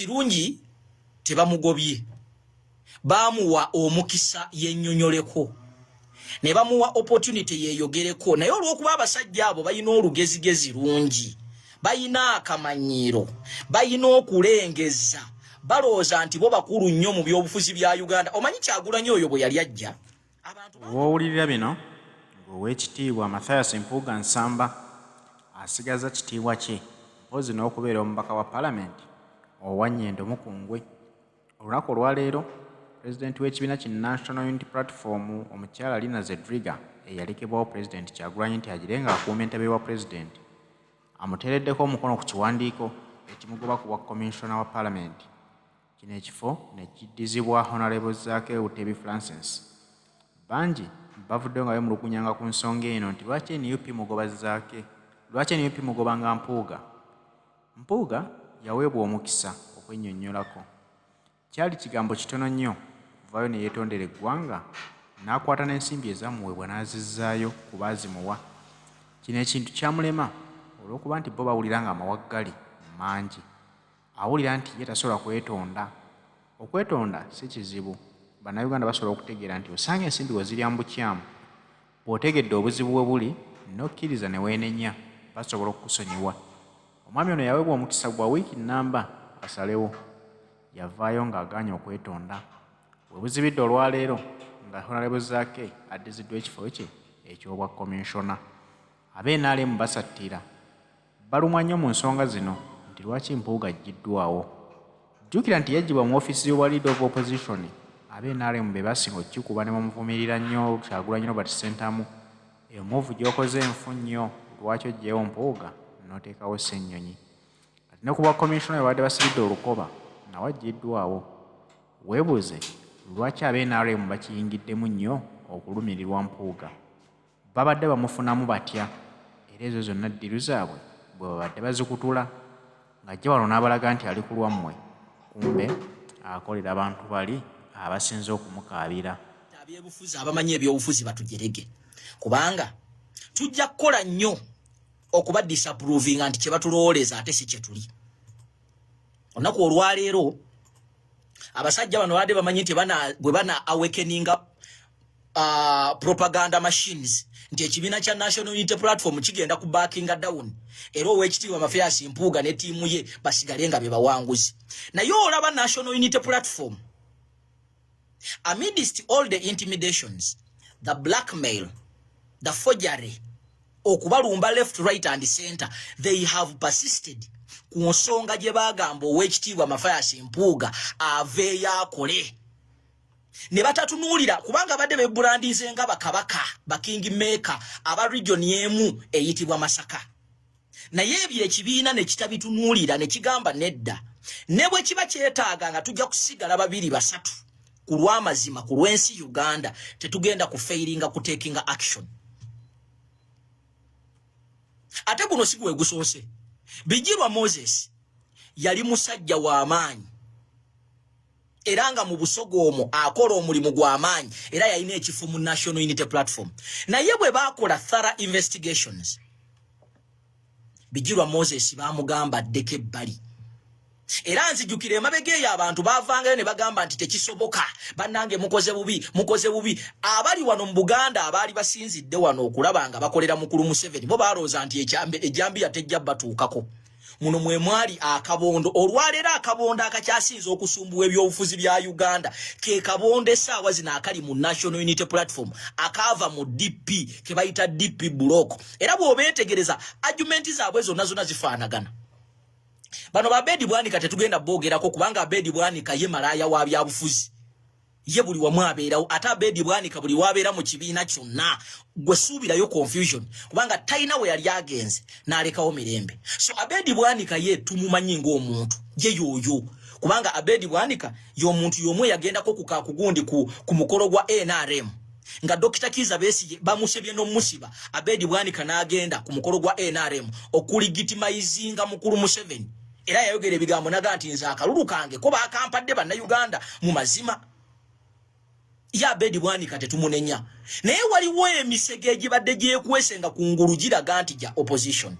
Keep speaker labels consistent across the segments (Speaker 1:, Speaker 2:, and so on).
Speaker 1: Kirungi tebamugobye. Bamuwa omukisa yennyonnyoleko. Ne bamuwa opportunity yeyogereko. Naye olw'okuba abasajja abo balina olugezigezi lungi. Balina akamanyiro. Balina okulengeza. Balowooza nti bo bakulu nnyo mu byobufuzi bya Uganda. Omanyi Kyagulanyi oyo bwe yali ajja?
Speaker 2: Wowulirira bino ng'Oweekitiibwa Mathias Mpuuga Nsamba asigaza kitiibwa kye mpozi n'okubeera omubaka wa Paalamenti owa Nnyendo Mukungwe. Olunaku olwaleero Pulezidenti w'ekibiina ki National Unity Platform omukyala Lina Zedriga eyalekebwawo Pulezidenti Kyagulanyi nti agire nga akuuma entebe wa Pulezidenti amuteereddeko omukono ku kiwandiiko ekimugoba ku bwa Komisona wa Paalamenti. Kino ekifo ne kiddizibwa Honorable Zaake Francis. Bangi bavuddeyo nga bemulugunyanga ku nsonga eno nti lwaki NUP mugoba Zaake, lwaki NUP mugoba nga Mpuuga. Mpuuga yaweebwa omukisa okwennyonnyolako. Kyali kigambo kitono nnyo kuvaayo ne yeetondera eggwanga n'akwata n'ensimbi ezamuweebwa n'azizzaayo ku baazimuwa. Kino ekintu kyamulema olw'okuba nti bo bawulira nga amawaggali mangi. Awulira nti ye tasobola kwetonda. Okwetonda si kizibu. Bannayuganda basobola okutegeera nti osanga ensimbi wezirya mu bukyamu, bw'otegedde obuzibu bwe buli n'okkiriza ne weenenya basobola okukusonyiwa. Omwami ono yaweebwa omukisa gwa wiiki nnamba asalewo. Yavaayo ng'agaanye okwetonda. Bwe buzibidde olwaleero nga Honorable Zaake addiziddwa ekifo kye eky'obwa Komisona. Ab'NRM basattira. Balumwa nnyo mu nsonga zino nti lwaki Mpuuga aggiddwawo. Jjukira nti yaggyibwa mu ofiisi y'obwa Leader of Opposition. Ab'NRM be basinga okukikuba ne bamuvumirira nnyo Kyagulanyi Robert Ssentamu. Eyo muuvu gy'okoze enfu nnyo lwaki oggyeewo Mpuuga n'oteekawo Ssennyonyi. Ate ne ku bwa Komisona babadde basibidde olukoba nawe aggiddwawo. Weebuuze lwaki ab'NRM bakiyingiddemu nnyo okulumirirwa Mpuuga. Babadde bamufunamu batya era ezo zonna ddiru zaabwe bwe babadde bazikutula ng'ajja wano n'abalaga nti ali ku lwammwe. Kumbe akolera abantu bali abasinze okumukaabira.
Speaker 1: Ab'ebyobufuzi abamanyi ebyobufuzi batugerege. Kubanga tujja kukola nnyo okuba disapproving nti kye batulowooleza ate si kye tuli. Olunaku olwaleero abasajja bano baadde bamanyi nti bwe bana awakeninga propaganda machines nti ekibiina kya National Unity Platform kigenda ku backinga down era Oweekitiibwa Mathias Mpuuga ne ttiimu ye basigale nga be bawanguzi. Naye olaba National Unity Platform amidst all the intimidations, the blackmail, the forgery, okubalumba left, right and center, they have persisted ku nsonga gye bagamba Oweekitiibwa Mathias Mpuuga aveeyo akole. Ne batatunuulira kubanga badde bebrandinze nga bakabaka, baking maker, aba region emu eyitibwa Masaka. Naye ebyo ekibiina ne kitabitunuulira ne kigamba nedda. Ne bwe kiba kyetaaga nga tujja kusigala babiri basatu ku lw'amazima ku lw'ensi Uganda tetugenda kufairinga kutekinga action. Ate guno si gwe gusoose. Bijirwa Moses yali musajja wa amaanyi era nga mu busogo omwo akola omulimu gw'amaanyi era yalina ekifo mu National Unity Platform. Naye bwe baakola thorough investigations, Bijirwa Moses baamugamba addeko ebbali. Era nzijukira emabega eyo abantu baavangayo ne bagamba nti tekisoboka, bannange mukoze bubi. Abali wano mu Buganda abaali basinzidde wano okulaba nga bakolera mukulu Museveni bo baalooza nti ejambi yatejja batuukako. Muno mwe mwali akabondo. Olwaleero akabondo akakyasinza okusumbuwa ebyobufuzi bya Uganda ke kabondo essaawa zino akali mu National Unity Platform akaava mu DP ke bayita DP block. Era bw'obeetegereza argumenti zaabwe zonna zifaanagana. Bano Abedi Bwanika tetugenda boogerako kubanga Abedi Bwanika ye malaaya wa byabufuzi. Ye buli wamu abeerawo. Ate Abedi Bwanika buli wabeera mu kibiina kyonna gwe suubirayo confusion kubanga talina we yali agenze n'alekawo mirembe. So Abedi Bwanika ye tumumanyi ng'omuntu ye yooyo kubanga Abedi Bwanika y'omuntu y'omu yagendako ku kakugundi ku mukolo gwa NRM nga Dr. Kiza Besigye bamusebye n'omusiba. Abedi Bwanika n'agenda ku mukolo gwa NRM okuligitimizinga mukulu Museveni. Era yayogera ebigambo naga nti nze akalulu kange ko bakampadde bannayuganda mu mazima. Ya Abedi Bwanika tetumunenya. Naye waliwo emisege egibadde gyekwesenga ku ngulu giraga nti ja opposition.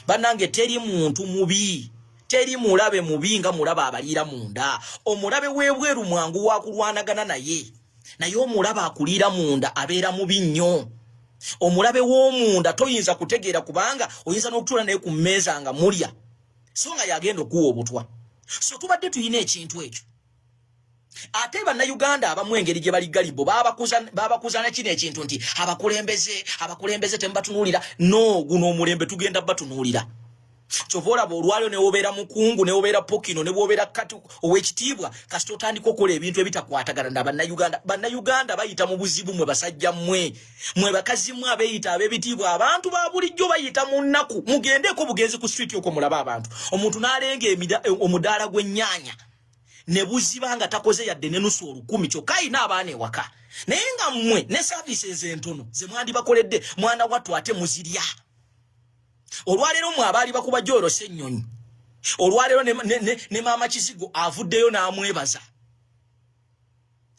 Speaker 1: Bannange teri muntu mubi. teri mulabe mubinga mulaba abalira munda omulabe webweru mwangu wakulwanagana naye omulaba akulira munda abeera mubi nnyo omulabe w'omunda toyinza kutegeera kubanga oyinza n'okutula naye ku mmeeza nga mulya so nga yagenda okuwa obutwa so tubadde tuyina ekintu ekyo ate bannayuganda abamu engeri gye bali galibo babakuza nakino ekintu nti abakulembeze tembatunuulira no guno omulembe tugenda batunuulira kyova olaba olwaliro ne wobeera mukungu ne wobeera pokino ne wobeera kati ow'ekitiibwa kasita otandika okukola ebintu ebitakwatagana na bannayuganda bayita mu buzibu mwe basajja mwe bakazi mwe abeeyita ab'ebitiibwa abantu ba bulijjo bayita mu nnaku mugendeeko bugenzi ku street okwo mulaba abantu omuntu n'alenga omudaala gw'ennyaanya ne buziba nga takoze yadde ne nusu 10 kyokka ayina abaana ewaka naye nga mmwe ne services entono ze mwandibakoledde mwana wattu ate muzirya olwalero mwe abaali bakuba Joro Ssennyonyi olwalero ne maama Kizigo avuddeyo n'amwebaza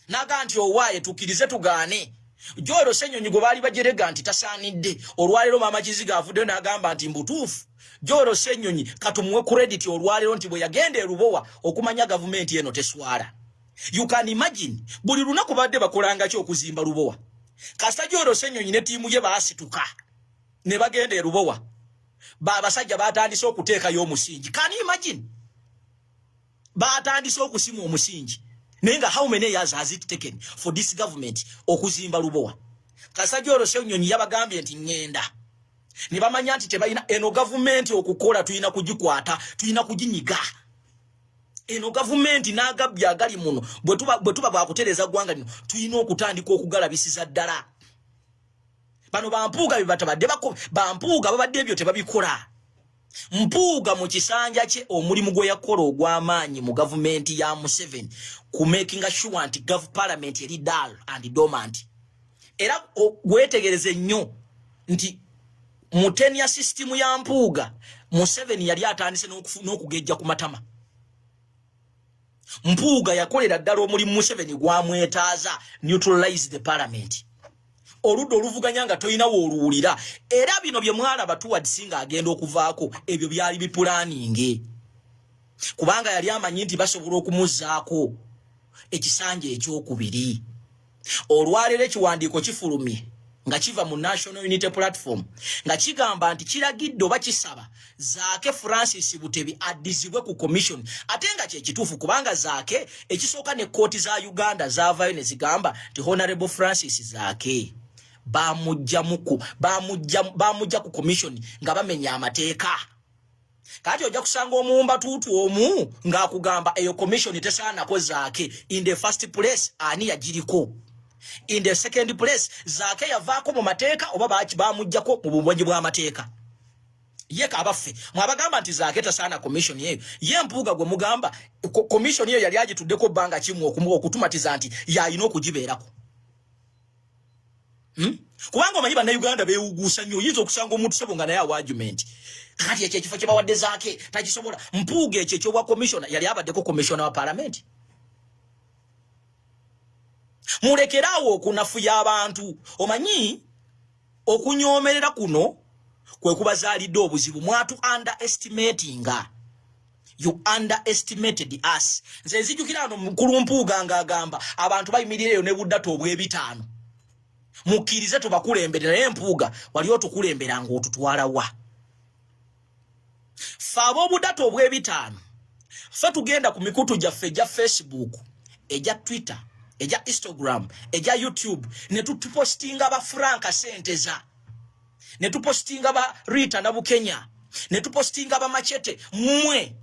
Speaker 1: naga nti owaaye tukirize tugaane Joro Ssennyonyi gwe baali bajerega nti tasaanidde olwalero maama Kizigo avuddeyo n'agamba nti mbutuufu Joro Ssennyonyi katumuwe credit olwalero nti bwe yagenda erubowa okumanya gavumenti eno teswala you can imagine buli lunaku badde bakolanga ki okuzimba lubowa kasita Joro Ssennyonyi ne tiimu ye baasituka ne bagenda erubowa basajja batandise okuteekayo omusingi can you imagine batandise okusima omusingi naye nga how many years has it taken for this government okuzimba lubowa kasita Joro Ssennyonyi yabagambye nti ngenda ne bamanya nti tebalina eno gavumenti okukola tuyina kugikwata tuyina kuginyiga eno gavumenti n'agabbi agali muno bwe tuba bwakutereza ggwanga lino tuyina okutandika okugalabisiza ddala bano bampuuga bibatabadde bampuuga babadde ebyo tebabikola Mpuuga mu kisanja kye omulimu gwe yakola ogw'amaanyi mu gavumenti ya Museveni ku making sure nti parliament eri dull and dormant era gwetegereze nnyo nti mu tenure system ya Mpuuga Museveni yali atandise n'okugejja ku matama Mpuuga yakolera ddala omulimu Museveni gwamwetaaza neutralize the parliament oluddo oluvuganya nga toyina wooluwulira era bino bye mwalaba towards nga agenda okuvaako ebyo byali bipulaninge kubanga yali amanyi nti basobola okumuzzaako ekisanja ekyokubiri olwalero ekiwandiiko kifulumye nga kiva mu National Unity Platform nga kigamba nti kiragidde oba kisaba Zaake Francis Butebi addizibwe ku commission ate nga kyekituufu kubanga Zaake ekisooka ne kooti za Uganda zaavayo ne zigamba nti Honorable Francis Zaake bamujja ku commission nga bamenya amateeka kati ojja kusanga omuwumba tuutu omu ng'akugamba eyo commission tesaanako Zaake in the first place ani yagiriko in the second place Zaake yavaako mu mateeka oba bamujjako mu bumwenyi bw'amateeka ye kabaffe mwabagamba nti Zaake tasaana commission yeyo ye Mpuuga gwe mugamba commission yeyo yali agituddeko bbanga kimu okutumatiza nti yalina okugibeerako kubanga omanyi bannayuganda beewuguusa nnyo oyinza okusanga omuntu sebo nga naye awa argument kati ekyo ekifo kye bawadde Zaake takisobola Mpuuga ekyo ekyobwa commissioner yali abaddeko commissioner wa parliament mulekerawo okunafuya abantu omanyi okunyoomerera kuno kwe kubazaalidde obuzibu mwatu underestimatinga you underestimated us nze nzijukira ano mukulu Mpuuga ng'agamba abantu bayimirireyo ne buddatu obw'ebitaano mukkirize tubakulemberera naye Mpuuga wali otukulembera ng'otutwala wa fe ab'obuddatu obw'ebitaano fe tugenda ku mikutu gyaffe egya Facebook egya Twitter eja Instagram eja YouTube ne tupostinga ba Franka Senteza ne tupostinga ba Rita na Bukenya ne tupostinga ba Machete mmwe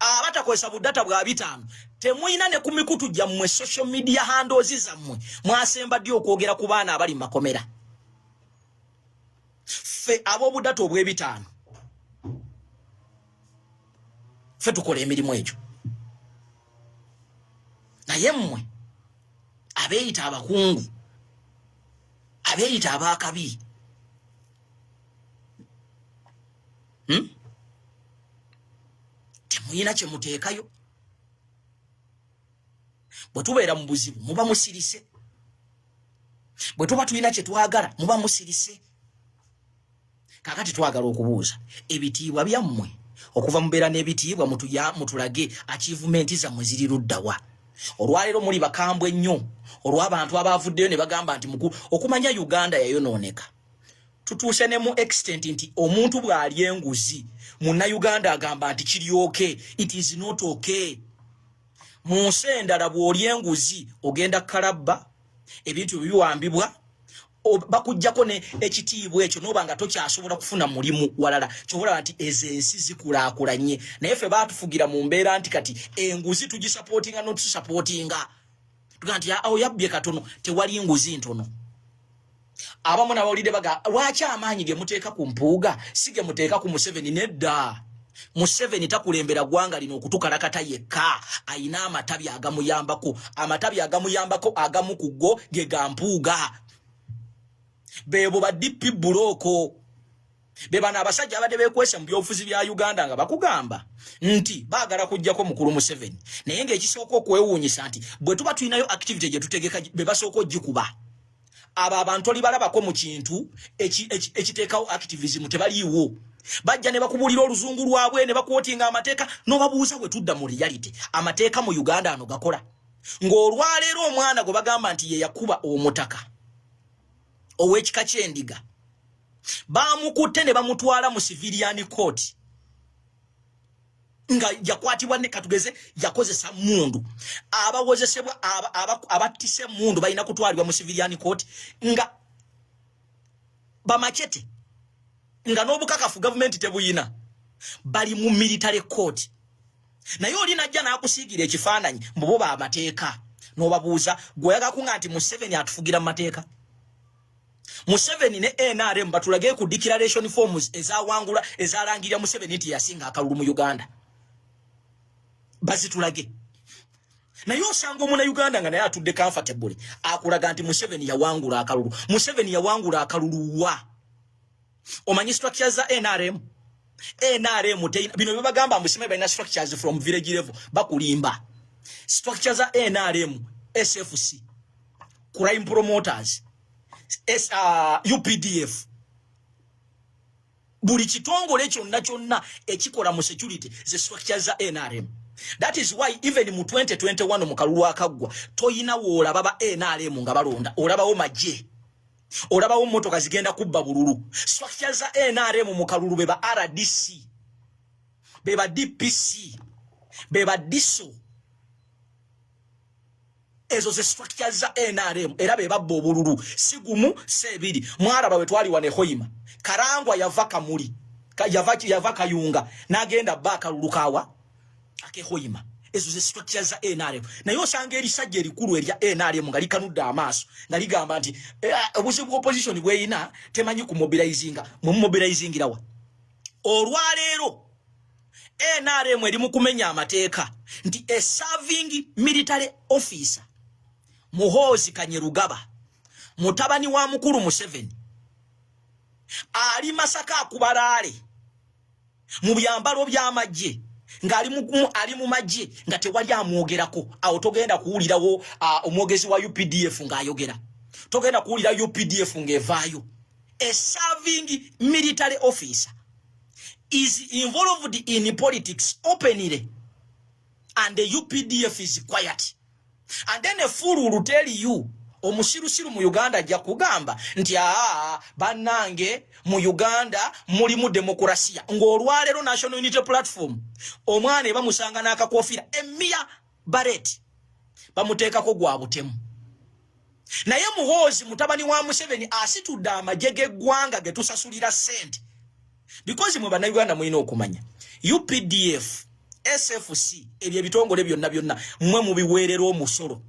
Speaker 1: abatakozesa buddata bwa bitaano temuyina ne ku mikutu gyammwe social media handles zammwe mwasemba ddi okwogera ku baana abali mu makomera fe ab'obuddata obw'ebitaano fe tukola emirimu egyo naye mmwe abeeyita abakungu abeeyita abaakabi temuyina kye muteekayo bwe tubeera mu buzibu muba musirise bwe tuba tulina kye twagala muba musirise kakati twagala okubuuza ebitiibwa byammwe okuva mubeera n'ebitiibwa mutulage achievement zammwe ziri luddawa olwaleero muli bakambwe nnyo olw'abantu abavuddeyo ne bagamba nti mukulu okumanya Uganda yayonooneka tutuuse ne mu extent nti omuntu bw'ali enguzi munna Uganda agamba nti kiryoke it is not okay mu nsi endala bw'oli enguzi ogenda kalabba ebintu biwambibwa bakujjako ne ekitiibwa ekyo noba nga tokyasobola kufuna mulimu walala kyobola nti ezensi zikulaakulanye naye ffe baatufugira mu mbeera nti kati enguzi tugisupportinga notusupportinga tuga nti awo yabbye katono tewali nguzi ntono abamu n'abawulidde baga lwaki amaanyi ge muteeka ku Mpuuga si ge muteeka ku Museveni nedda Museveni takulembera gwanga lino okutukalakata yekka ayina amatabi agamuyambako agamu ku go ge ga Mpuuga bebo ba DP buloko bebana abasajja abadde bekwesa mu byobufuzi bya Uganda nga bakugamba nti baagala kujjako mukulu Museveni naye ng'ekisooka okwewuunyisa nti bwe tuba tulinayo activity gye tutegeka be basooka ogikuba abo abantu oli balabako mu kintu ekiteekawo activism tebaliiwo bajja ne bakubulira oluzungu lwabwe ne bakwotinga amateeka n'obabuuza bwe tudda mu reality amateeka mu Uganda ano gakola ng'olwaleero omwana gwe bagamba nti ye yakuba omutaka ow'ekika ky'endiga bamukutte ne bamutwala mu civilian court nga yakwatibwa ne katugeze yakozesa mundu abawozesebwa abatise mundu balina kutwalibwa mu civilian court nga bamachete nga n'obukakafu government tebuyina bali mu military court naye oli najja n'akusiigira ekifaananyi mbobo ba amateeka n'obabuuza gweyaga kunga nti Museveni atufugira mu mateeka Museveni ne NRM batulage ku declaration forms ezawangula ezalangirira Museveni nti yasinga akalulu mu Uganda bazitulage naye osanga omuna Uganda nga naye atudde comfortable akulaga nti Museveni yawangula akalulu Museveni yawangula akalulu wa omanyi structures za NRM bino bibagamba musime balina structures from village level bakulimba structures za NRM SFC crime promoters UPDF buli kitongole kyonna ekikola mu security ze structures za NRM. That is why even mu 2021 mu kalulu akaggwa toyina wolaba ba NRM nga balonda olabawo majje olabawo motoka zigenda kubba bululu structures za NRM mu kalulu beba RDC beba DPC beba DISO ezo ze structures za NRM era beba bobululu sigumu sebiri mwara bawe twali wane hoima karangwa yava kamuli yava kayunga nagenda baka lulukawa ake hoima ezo ze structures za NRM na yo sanga erisajje likulu erya NRM nga likanudda amaaso nga ligamba nti obuzibu opposition bweyina temanyi ku mobilizinga rawa olwaleero NRM eri mu kumenya amateeka nti a serving military officer Muhoozi Kanyerugaba mutabani wa mukulu Museveni ali Masaka akubalaale mu byambalo by'amajje ali mu majje nga tewali amwogerako awo togenda kuwulirawo omwogezi wa UPDF ng'ayogera togenda kuwulira UPDF ng'evaayo a serving military officer is involved in politics openly and the UPDF is quiet and then a fool will tell you omusirusiru mu Uganda ajja kugamba nti bannange mu Uganda mulimu demokrasia ng'olwaleero National Unity Platform omwana bamusanga n'akakofira Emia Barrett bamuteekako gwa butemu naye Muhoozi mutabani wa Museveni asitudde amagye g'eggwanga getusasulira sente because mwe bannayuganda mulina okumanya UPDF SFC ebyo bitongole byonna mwe mubiweerera omusolo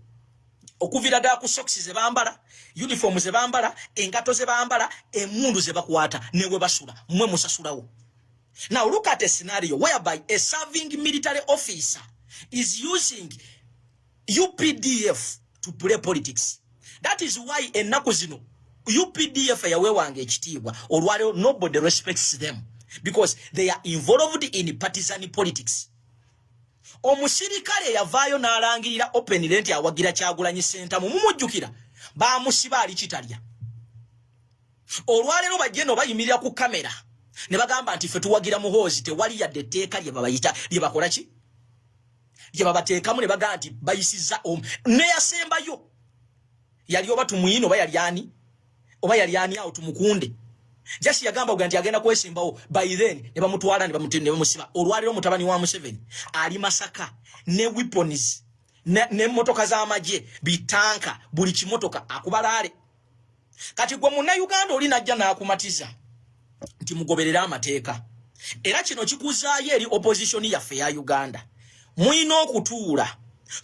Speaker 1: okuvira da ku socks ze bambala uniform ze bambala engato ze bambala emundu ze bakwata newe basula mwe musasulawo. Now look at a scenario whereby a serving military officer is using UPDF to play politics. That is why ennaku zino UPDF yawewange ekitiibwa olwaleero nobody respects them because they are involved in partisan politics. Omusirikale yavaayo n'alangirira openly nti awagira Kyagulanyi Center mumujjukira bamusiba ali kitalya olwaleero bajje no bayimirira ku kamera ne bagamba nti fe tuwagira muhoozi tewali yadde etteeka lye babayita lye bakola ki lye babateekamu ne bagamba nti bayisiza ne yasembayo yali oba tumuyino oba yali ani awo tumukunde Jasi yagamba uganti agenda kwesimbawo by then ne bamutwala ne bamusiba olwaliro mutabani wa Museveni ali Masaka ne weapons ne motoka za amaje bitanka buli kimotoka akubalale kati gwe munna Uganda oli najja na akumatiza nti mugoberera amateeka era kino kikuzaayo eri opposition yaffe ya Uganda muino okutuula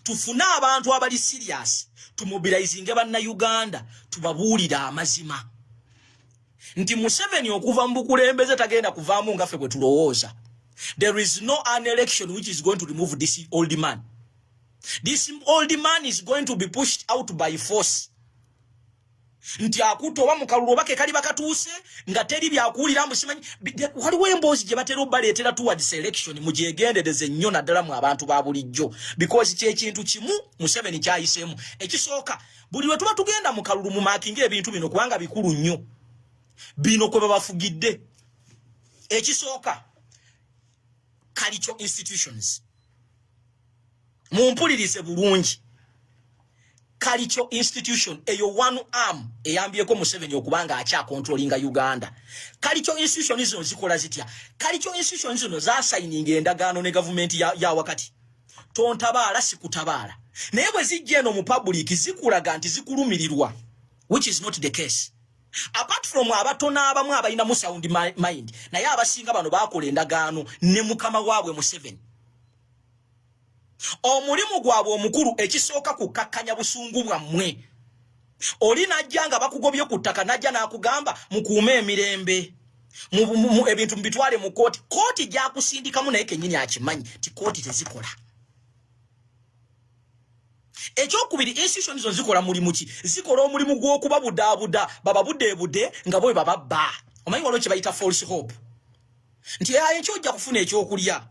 Speaker 1: tufuna abantu abali serious tumobilizinge banna Uganda tubabuulira amazima nti Museveni okuva mbukulembeze tagenda kuvaamu ngaffe bwe tulowooza. There is no an election which is going to remove this old man. This old man is going to be pushed out by force. Nti akutowa mu kalulu bake kali bakatuuse nga teri byakuulira musimanyi waliwo emboozi gye batera obbaleetera towards election mugyegendereze nnyo naddala mu abantu ba bulijjo because kyekintu kimu Museveni kyayiseemu ekisooka buli we tuba tugenda mu kalulu mu maakinga ebintu bino kubanga bikulu nnyo bino kwe babafugidde ekisooka cultural institutions mumpulirize bulungi cultural institution eyo one arm eyambyeko Museveni okubanga acha controllinga Uganda cultural institutions zino zikola zitya cultural institutions zino za signing endagaano ne government ya wakati tontabaala sikutabaala naye bwe zijja eno mu public zikulaga nti zikulumirirwa which is not the case. Apart from abatona abamu abalina mu sound mind naye abasinga bano bakola endagaano ne mukama waabwe Museveni omulimu gwabwe omukulu ekisooka kukakkanya busungu bwammwe oli najjanga bakugobye ku ttaka najja n'akugamba mukuume emirembe mu ebintu mbitwale mu kooti gyakusindikamu naye kennyini akimanyi ti kooti tezikola ekyokubiri institutions zo zikola mulimu ki zikola omulimu gw'okuba budaabuda bababuddeebudde nga bwe bababba omanyi waliwo kye bayita false hope nti ekyojja kufuna ekyokulya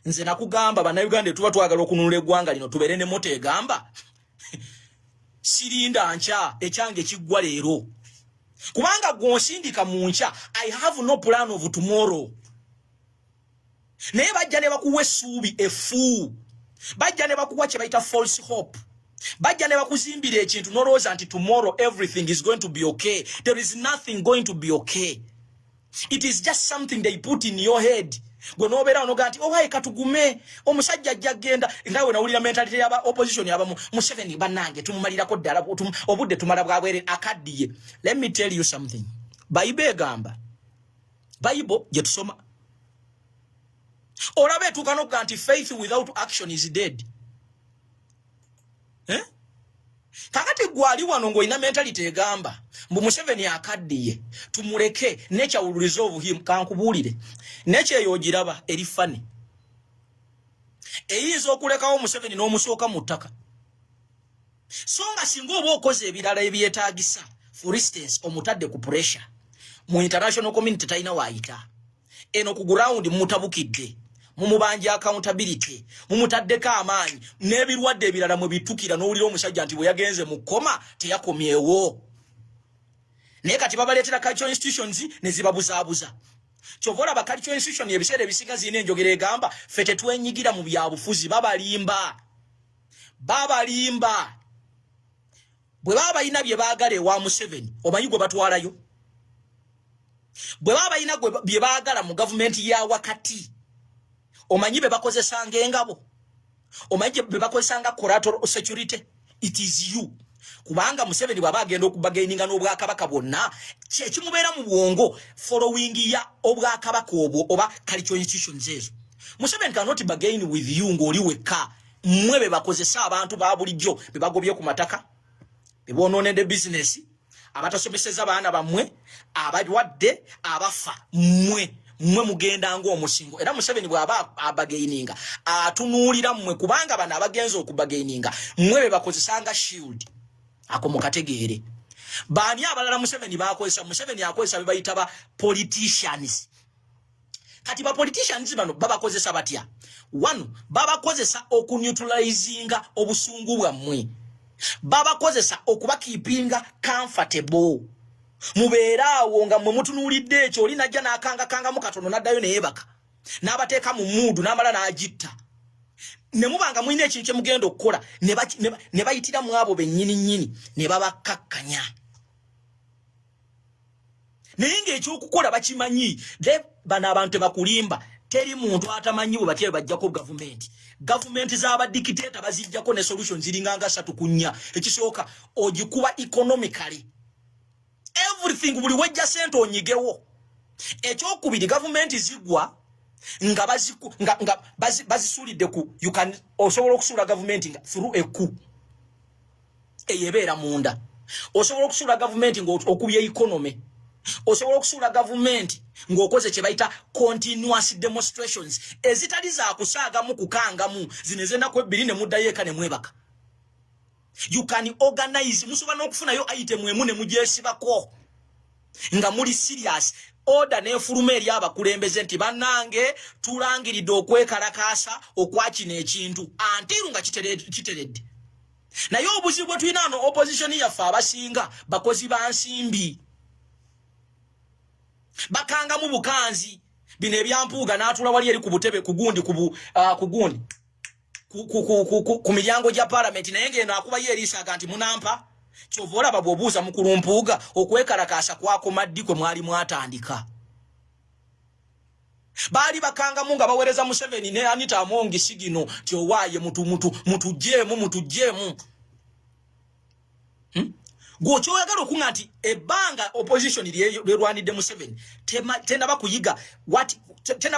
Speaker 1: nze nakugamba bannayuganda tuba twagala okununula eggwanga lino tubeere ne moto egamba sirinda nkya ekyange kiggwa leero kubanga gw'onsindika mu nkya I have no plan of tomorrow naye bajja ne bakuwa essuubi efu bajja ne bakuwa kye bayita false hope bajja ne bakuzimbira ekintu n'olowooza nti tomorrow everything is going to be okay. There is nothing going to be okay. It is just something they put in your head. Gwe nobeera onoga nti owaye katugume omusajja ajja genda ngawe nawulira mentality yaba opposition yabamu Museveni bannange tumumalirako ddala obudde tumala bwabwere akaddiye. Let me tell you something. Bible egamba Bible gye tusoma olabe etuuka n'okuga nti faith without action is dead. Kakati gwali wano ng'olina mentality egamba mbu Museveni akaddiye tumuleke nekyawululiza obuhimu kankubuulire nekyeyo ogiraba eri fani eyinza okulekawo Museveni n'omusooka mu ttaka so nga singa oba okoze ebirala ebyetaagisa for instance omutadde ku pressure mu international community talina waayita eno ku ground mutabukidde mumubanja accountability mumutaddeko amaanyi n'ebirwadde ebirala mwe bitukira n'owulira omusajja nti bwe yagenze mu kkoma teyakomyewo naye kati babaleetera cultural institutions ne zibabuzaabuza kyova olaba cultural institution ebiseera ebisinga zirina enjogera egamba ffe tetwenyigira mu byabufuzi babalimba bwe baba balina bye baagala ewa Museveni omanyi gwe batwalayo bwe baba balina bye baagala mu gavumenti ya wakati omanyi be bakozesanga engabo omanyi be bakozesanga collateral security. It is you kubanga Museveni bwaba agenda okubagaininga n'obwakabaka bwonna kyekimubeera mu bwongo following ya obwakabaka obwo oba cultural institutions ezo. Museveni cannot bargain with you ng'oli wekka mmwe be bakozesa abantu ba bulijjo be bagobye ku mataka be bonoonedde business abatasomeseza baana bammwe abalwadde abafa mmwe mugenda ng'omusingo era Museveni bw'aba abagaininga atunuulira mmwe kubanga bano abagenza okubagaininga mmwe be bakozesanga shield ako mukategeere baani abalala Museveni bakozesa Museveni akozesa be bayita ba politicians kati ba politicians bano babakozesa batya one babakozesa okuneutralizinga obusungu bwammwe babakozesa okubakiipinga comfortable mubeeraawo nga mmwe mutunuulidde ekyo oli najja n'akanga mu katono n'addayo neebaka n'abateeka mu muudu n'amala n'agitta ne mubanga mulina ekintu kye mugenda okukola ne bayitira mu abo bennyini ne babakkakkanya naye ng'ekyokukola bakimanyi bano abantu tebakulimba teri muntu atamanyi bwe batya bajjako gavumenti z'abadikiteeta bazijjako ne solution ziringanga 3 ku 4 ekisooka ogikuba economically everything buli wejja sente onyigewo ekyokubiri gavumenti zigwa nga bazisulidde ku you can osobola okusula gavumenti nga through a coup eyebeera munda osobola okusula gavumenti nga okubye economy osobola okusula gavumenti ng'okoze kye bayita continuous demonstrations ezitali za kusaagamu kukangamu zino ez'ennaku 2 ne muddayo eka ne mwebaka you can organize musobola n'okufunayo item emu ne mugyesibako nga muli serious order n'efuluma eri abakulembeze nti bannange tulangiridde okwekalakaasa okwakino ekintu antiru nga kiteredde naye obuzibu bwe tulina ano opposition yaffe abasinga bakozi ba nsimbi bakanga mu bukanzi bino ebya Mpuuga n'atula wali eri ku butebe kugundi ku miryango gya parliament naye ngeno akuba ye erisaga nti munampa kyovola babwobuuza mukulu Mpuuga okwekalakaasa kwakoma ddi kwe mwali mwatandika baali bakangamu nga bawereza Museveni ne Anita Amongi sigino ti owaaye mutujjeemu gwokyogala okunga nti ebbanga opposition lyerwanidde Museveni tenaba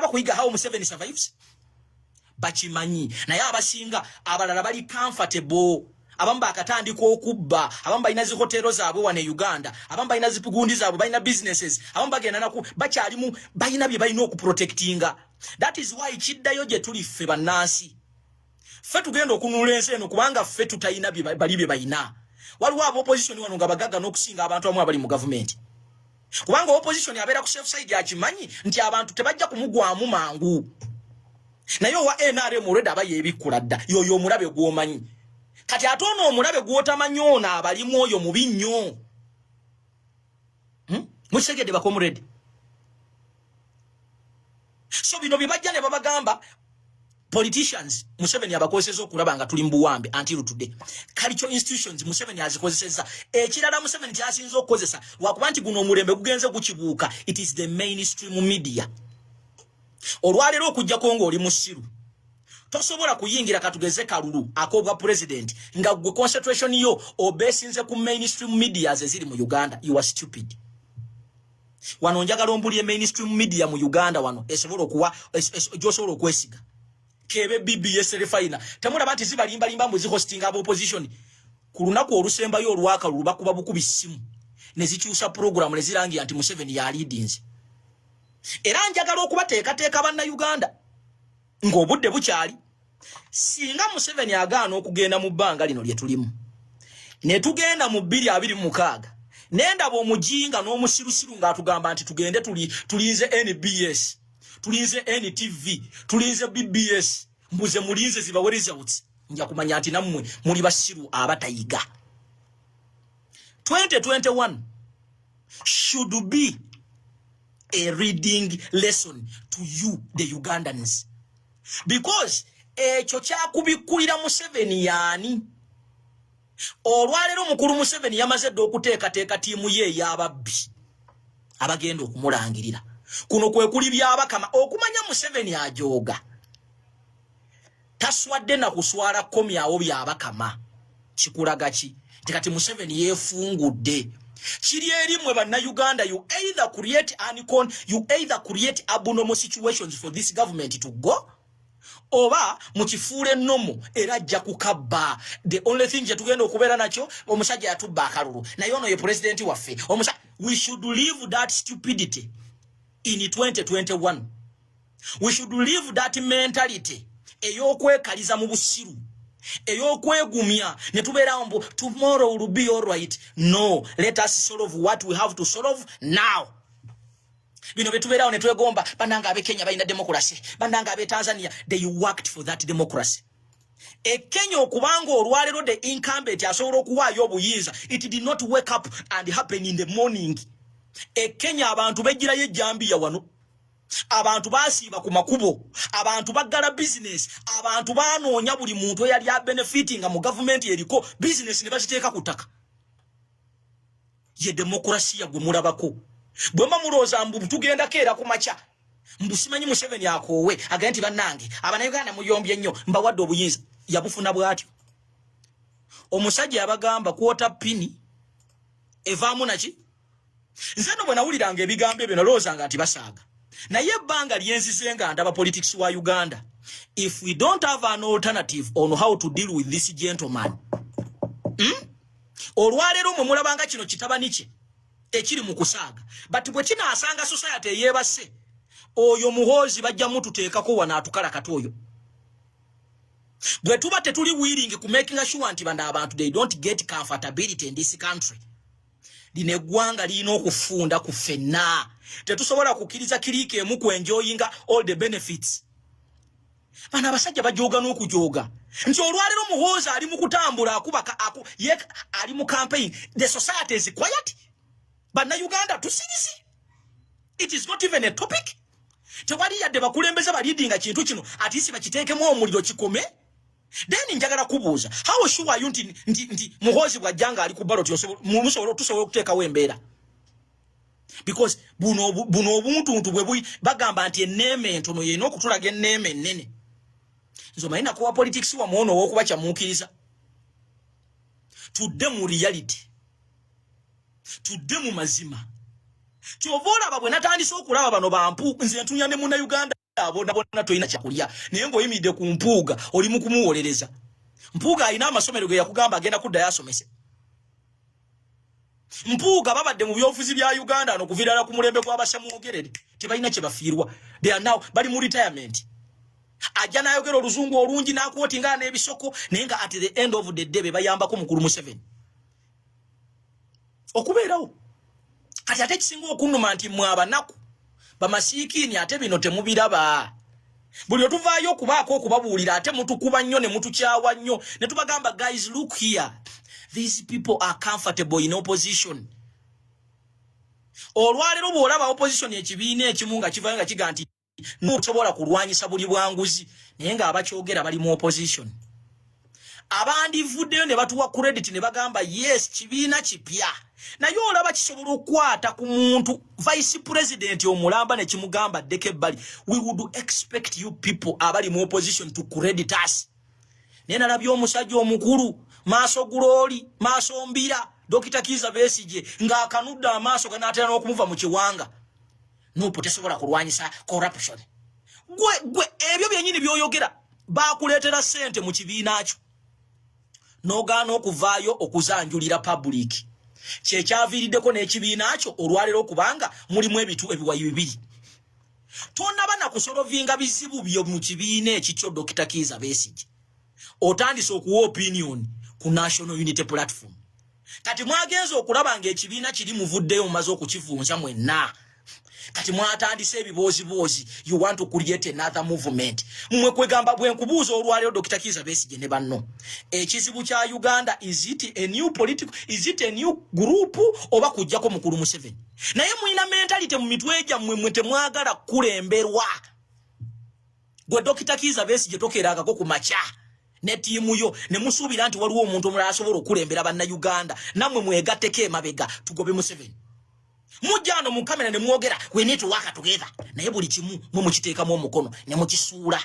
Speaker 1: kuyiga how Museveni survives bakimanyi naye abasinga abalala bali comfortable abamu bakatandika okubba abamu balina zihotero zaabwe wane Uganda abamu balina zipigundi zaabwe balina businesses abamu bagenda naku bakyalimu balina bye balina okuprotectinga that is why kiddayo gye tuli ffe bannansi ffe tugenda okunula ensi eno kubanga ffe tutayina bali bye balina waliwo abo opposition wano nga bagaga n'okusinga abantu abamu abali mu government kubanga opposition abeera ku safe side akimanyi nti abantu tebajja kumugwamu mangu naye owa NRM already aba yeebikkula dda yoyo omulabe gw'omanyi kati ate ono omulabe gw'otamanyi ono abalimu oyo mubi nnyo mukitegedde bakomuredi so bino bye bajja ne babagamba politicians Museveni abakozeseza okulaba nga tuli mbuwambe until today cultural institutions Museveni azikozeseza ekirala Museveni kyasinza okukozesa wakuba nti guno omulembe gugenze gukibuuka it is the mainstream media olwaleero okujjako ng'oli musiru tosobola kuyingira katugeze kalulu akobwa president nga gwe concentration yo obesinze ku mainstream media eziri mu Uganda you are stupid wano njagala ombulye mainstream media mu Uganda wano esobola okuwa josobola okwesiga kebe BBS refaina temulaba nti zibalimba mbu zihosting abo opposition ku lunaku olusembayo olwaka lubakuba bukubi simu ne zikyusa program ne zirangira nti Museveni ya leadings era njagala okubateekateeka banna Uganda ng'obudde bukyali singa Museveni agaana okugenda mu bbanga lino lye tulimu ne tugenda mu 2026 nendaba omujinga n'omusirusiru ng'atugamba nti tugende tulinze NBS tulinze NTV tulinze BBS mbuze mulinze zibawe results nja kumanya nti nammwe muli basiru abatayiga 2021 should be a reading lesson to you the Ugandans because ekyo kyakubikulira Museveni yani olwaleero mukulu Museveni yamaze dde okuteekateeka tiimu ye ey'ababbi abagenda okumulangirira kuno kwe kuli byabakama okumanya Museveni ajooga taswadde na kuswala komyawo byabakama kikulaga ki tikati Museveni yeefungudde kiri erimwe banna Uganda you either create abnormal situations for this government to go oba mukifuule nomo era ajja kukabba the only thing je tugenda okubeera nakyo omusajja yatubba akalulu naye ono ye president waffe we should leave that stupidity in 2021 we should leave that mentality eyokwekaliza mu busiru eyokwegumya ne tubeera mbu tomorrow will be all right no let us solve what we have to solve now bino betubeerawo ne twegomba bannanga abe Kenya balina democracy bannanga abe Tanzania they worked for that democracy Kenya okubanga olwaleero the incumbent asobola okuwaayo obuyinza it did not wake up and happen in the morning Kenya abantu bejjira ye Jambia wano. Abantu basiba ku makubo, abantu bagala business, abantu banoonya buli muntu eyali ya benefiting mu government yeriko business ne baziteeka kutaka. Ye demokrasia gwe mulabako. Bwema muloza mbu tugenda keera ku macha. Mbusimanyi Museveni akoowe agenti bannange abanayuganda muyombye nnyo mbawadde obuyinza yabufuna bwatyo. Omusajja abagamba kuota pini evaamu naki nze no bwe nawuliranga ebigambo ebyo nalowoozanga nti basaaga. Naye ebbanga lyenzizenga ndaba politics wa Uganda. If we don't have an alternative on how to deal with this gentleman, olwaleero mwe mulabanga kino kitabani kye ekiri mu kusaaga. But bwe kinaasanga society eyeebase, oyo muhoozi bajja mututeekako wana atukala katoyo. Bwe tuba tetuli willing ku making sure nti banda abantu they don't get comfortability in this country, lino eggwanga lirina okufunda ku ffenna. Tetusobola kukkiriza kirike emu ku enjoyinga all the benefits. Bana abasajja bajooga n'okujooga nti olwaleero muhoozi ali mu kutambula akubaka ye ali mu campaign. The society is quiet. Bana Uganda tusirisi. It is not even a topic. Tewali yadde bakulembeze balidinga kintu kino atisi bakiteekemu omuliro kikome. Then njagala kubuuza, how sure are you nti muhoozi bwajjanga ali ku ballot tusobola okuteekawo embeera? Because buno obuntu bwe bagamba nti enneeme entono yena okutulaga enneeme ennene. Nzo malina kuwa politics wa muono w'okuba kyamuukiriza. Tudde mu reality. Tudde mu mazima. Kyova olaba bwe natandise okulaba bano bampu nze ntunya ne muna Uganda abona toyina kyakulya. Naye ng'oyimidde ku Mpuuga oli mu kumuwolereza. Mpuuga alina amasomero ge yakugamba agenda kuddayo asomese. Mpuuga babadde mu byobufuzi bya Uganda n'okuviirala ku mulembe gw'abasamwogerere. Tebalina kye bafiirwa. They are now bali mu retirement. Ajja n'ayogera oluzungu olungi n'akwotinga n'ebisoko naye nga at the end of the day be bayambako mukulu Museveni. Okubeerawo. Kati ate kisinga okunnuma nti mwe abanaku bamasiikini ate bino temubiraba. Buli otuvaayo okubaako okubabuulira ate mutukuba nnyo ne mutukyawa nnyo ne tubagamba guys look here. These people are comfortable in opposition. Olwaleero bw'olaba opposition ekibiina ekimu nga kivayo nga kiga nti nosobola kulwanyisa buli bwanguzi naye nga abakyogera bali mu opposition. Abandivuddeyo ne batuwa credit ne bagamba yes kibiina kipya. Naye olaba kisobola okukwata ku muntu vice president omulamba ne kimugamba ddeko ebbali. We would expect you people abali mu opposition to credit us. Naye nalabye omusajja omukulu maaso gulooli maaso mbira Dr. Kiza Besigye ng'akanudde amaaso ganaatera n'okumuva mu kiwanga. Nupo tesobola kulwanyisa corruption. Gwe ebyo byennyini by'oyogera baakuleetera ssente mu kibiina kyo n'ogaana okuvaayo okuzanjulira public. Kyekyaviiriddeko n'ekibiina kyo olwaleero okubanga mulimu ebitu ebiwayi bibiri. Tonnaba na kusolovinga bizibu byo mu kibiina ekikyo Dr. Kiza Besigye. Otandise okuwa opinion ku National Unity Platform. Kati mwagenza okulaba ng'ekibiina kiri muvuddeyo mumaze okukivunza mwenna. Kati mwatandise ebiboozi you want to create another movement. Mmwe kwegamba bwe nkubuuza olwaleero Dr. Kiza Besigye ne banno. Ekizibu kya Uganda is it a new group oba kujjako mukulu Museveni? Naye mwina mentality mu mitwe gyammwe mwe temwagala kulemberwa. Gwe Dr. Kiza Besigye tokerangako ku macha ne tiimu yo ne musuubira nti waliwo omuntu omulala asobola okulembera bannayuganda nammwe mwegatteko emabega tugobe Museveni. Mujjano mu kamera ne mwogera we need to work together naye buli kimu mwe mukiteekamu omukono ne mukisuula.